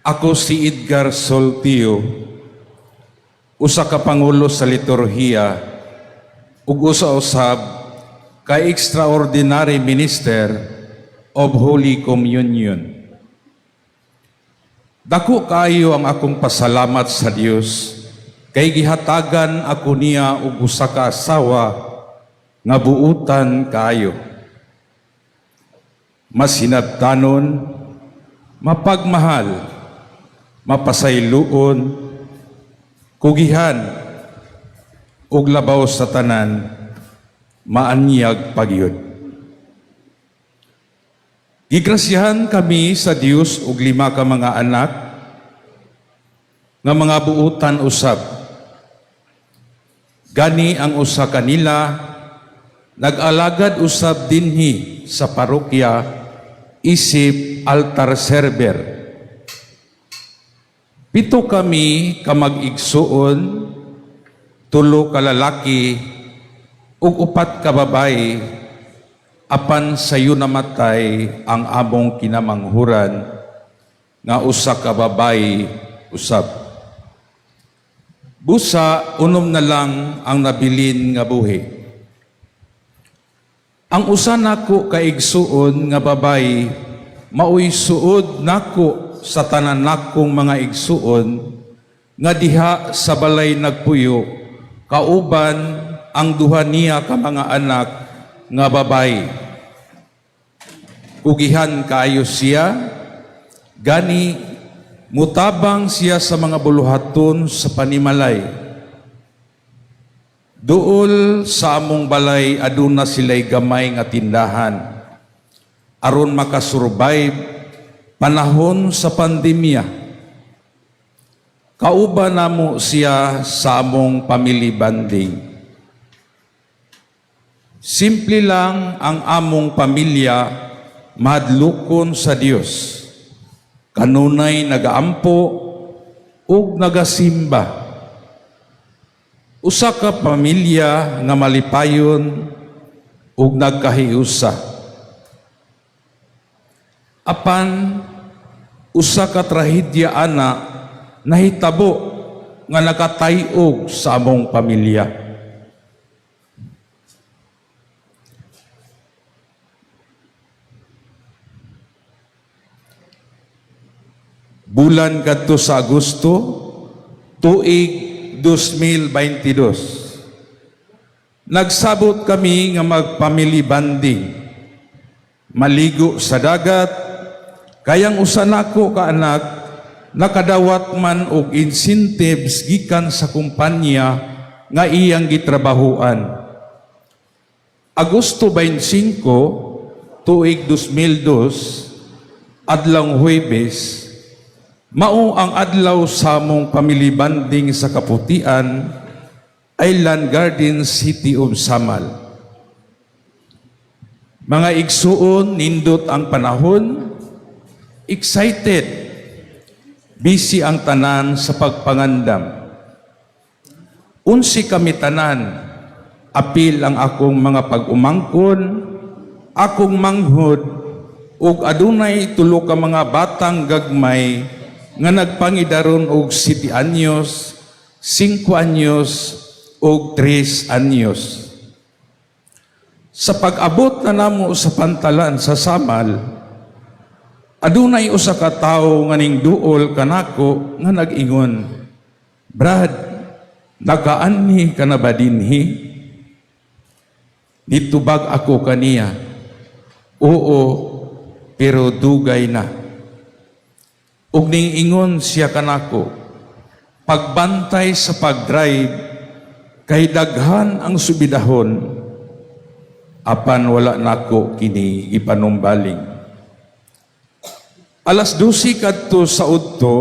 Ako si Edgar Soltio, usa ka pangulo sa liturhiya ug usa usab ka extraordinary minister of Holy Communion. Dako kaayo ang akong pasalamat sa Dios kay gihatagan ako niya og usa ka asawa nga buutan kaayo. Masinabtanon, mapagmahal, mapasayloon, kugihan, ug labaw sa tanan, maanyag pagyud. Gigrasyahan kami sa Dios og 5 ka mga anak nga mga buutan usab. Gani ang usa kanila nag-alagad usab dinhi sa parokya isip altar server. 7 kami ka mag-igsuon, 3 ka lalaki ug 4 ka babae, apan sayo namatay ang among kinamanghuran nga usa ka babae usab. Busa unom na lang ang nabilin nga buhi. Ang usa nako ka igsuon nga babae maoy suod nako sa tanan nakong mga igsuon nga diha sa balay nagpuyo kauban ang duha niya ka mga anak nga babae. Kugihan kaayo siya, gani mutabang siya sa mga buluhaton sa panimalay. Duol sa among balay aduna sila'y gamay nga tindahan aron makasurvive panahon sa pandemya. Kauban namo siya sa among family bonding. Simple lang ang among pamilya, mahadlokon sa Dios. Kanunay nagaampo ug nagasimba. Usa ka pamilya nga malipayon ug nagkahiusa. Apan usa ka trahedya ana nahitabo nga nakatayog sa among pamilya. Bulan kadto sa Agosto, tuig 2022. Nagsabot kami nga mag-family bonding. Maligo sa dagat, kayang usa nako ka anak nakadawat man og incentives gikan sa kumpanya nga iyang gitrabahuan. Agosto 25, tuig 2002, adlong Huwebes, mao ang adlaw sa among family bonding sa Kaputian, Island Garden City of Samal. Mga igsuon, nindot ang panahon, excited, busy ang tanan sa pagpangandam. Unsi kami tanan, apil ang akong mga pag-umangkon, akong manghod, ug adunay 3 ka mga batang gagmay nga nagpangidaron og 7 anyos, 5 anyos, og 3 anyos. Sa pag-abot na namo sa pantalan sa Samal, adunay usa ka tawo nga ning duol kanako nga nag-ingon, "Brad, nakaanhi ka na ba dinhi?" Nitubag ako kaniya, "Oo, pero dugay na." Ug ning ingon siya kanako, pagbantay sa pag-drive, kay daghan ang subidahon, apan wala nako kini ipanumbaling. Alas 12 kadto sa udto,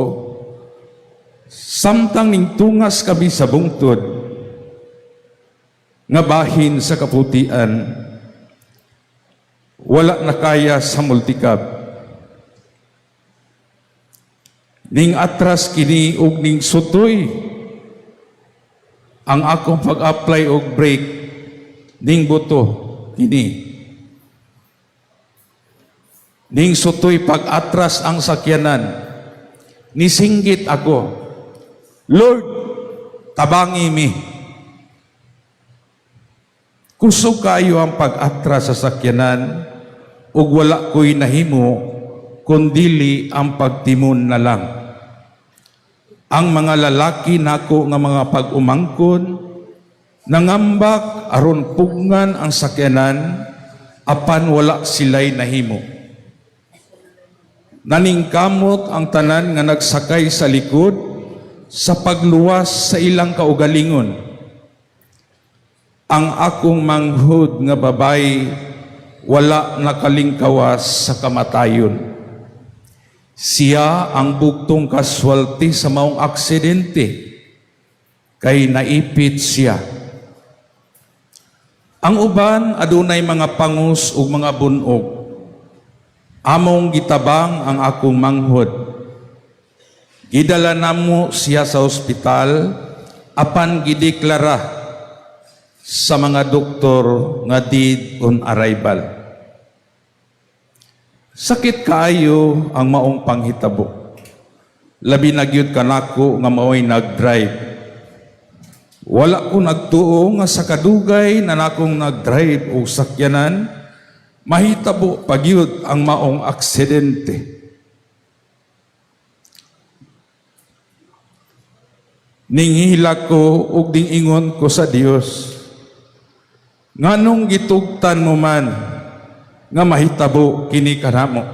samtang ning tungas kami sa bungtod, nga bahin sa Kaputian, wala na kaya sa multicab. Ning atras kini ug ning sutoy ang akong pag-apply og brake ning buto kini. Ning sutoy pag-atras ang sakyanan, nisinggit ako, Lord, tabangi mi. Kusog kayo ang pag-atra sa sakyanan, ug wala ko'y nahimo, kundili ang pagtimon na lang. Ang mga lalaki nako nga mga pag-umangkon, nangambak aron pugngan ang sakyanan, apan wala sila'y nahimo. Naningkamot ang tanan nga nagsakay sa likod, sa pagluwas sa ilang kaugalingon. Ang akong manghud nga babay wala nakalingkawas sa kamatayon. Siya ang bugtong kaswalti sa maong aksidente, kay naipit siya. Ang uban adunay mga pangus ug mga bunog. Among gitabang ang akong manghud. Gidala namo siya sa ospital, apan gideklara sa mga doktor nga dead on arrival. Sakit kaayo ang maong panghitabo. Labi na gyud kanako nga mao'y nag-drive. Wala ko nagtuo nga sa kadugay na nakong nag-drive o sakyanan, mahitabo pagyud ang maong aksidente. Ninghila ko ug dingingon ko sa Dios, nganong gitugtan mo man nga mahitabo kini kanamo?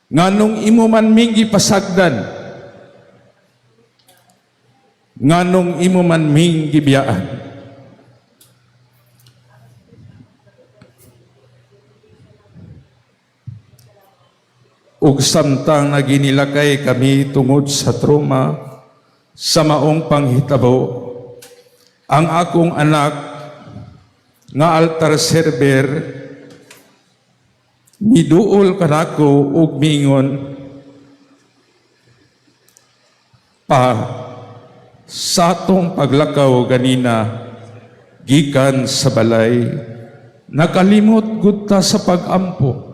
Nganong imo man ming gipasagdan? Nganong imo man ming gibiyaan? Ug samtang naginilakay kami tungod sa trauma sa maong panghitabo, ang akong anak nga altar server miduol kanako ug mingon, pa sa atong paglakaw ganina gikan sa balay, nakalimot gud ta sa pag-ampo.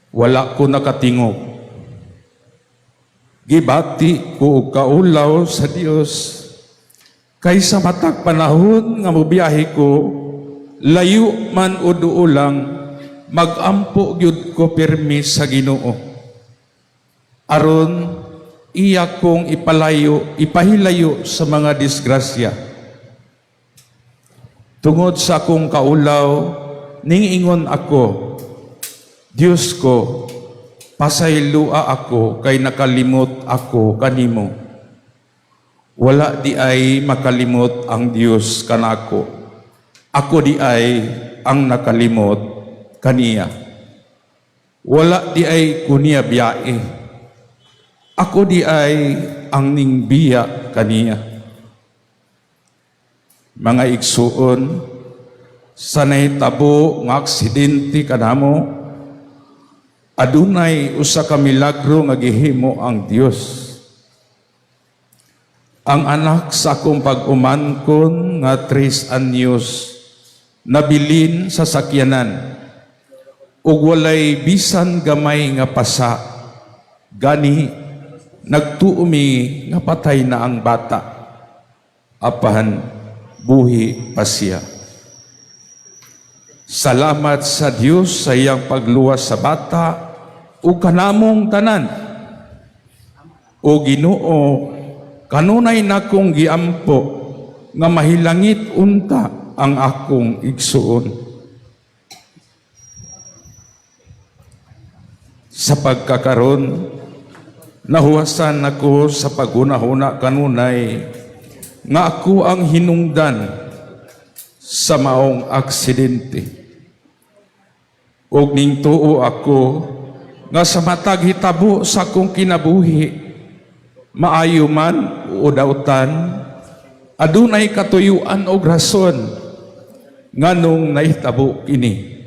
Wala ko nakatingog. Gibati ko og kaulaw sa Dios, kaysa matag panahon nga mobiyahe ko, layo man o duolang, magampo gyud ko pirmi sa Ginoo. Aron iya kong ipahilayo sa mga disgrasya. Tungod sa akong kaulaw, ningingon ako, Diyos ko, pasaylua ako kay nakalimot ako kanimo. Wala di ay makalimot ang Diyos kanako. Ako di ay ang nakalimot kaniya. Wala di ay kuniya biyae. Ako di ay ang ningbiya kaniya. Mga igsuon, sanay tabo ng aksidente kanamo, adunay usa ka milagro nga gihimo ang Dios. Ang anak sa akong pag-umangkon nga 3 anyos nabilin sa sakyanan ug walay bisan gamay nga pasa, gani nagtuumi nga patay na ang bata, apan buhi pa siya. Salamat sa Dios sa iyang pagluwas sa bata o kanamong tanan. O Ginoo, kanunay nakong giampo nga mahilangit unta ang akong igsuon. Sa pagkakaron, nahuwasan ako sa pagunahuna kanunay nga ako ang hinungdan sa maong aksidente. Og ning tuo ako nga sa matag hitabo sa akong kinabuhi, maayo man o dautan, adunay katuyuan og rason nganong nahitabo kini.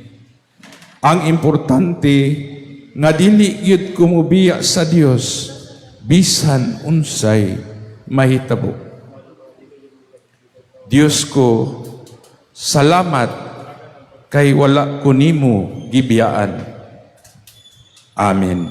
Ang importante nga dili gyud kumubiya sa Dios bisan unsay mahitabo. Dios ko, salamat kay wala ko nimo gibiyaan. Amen.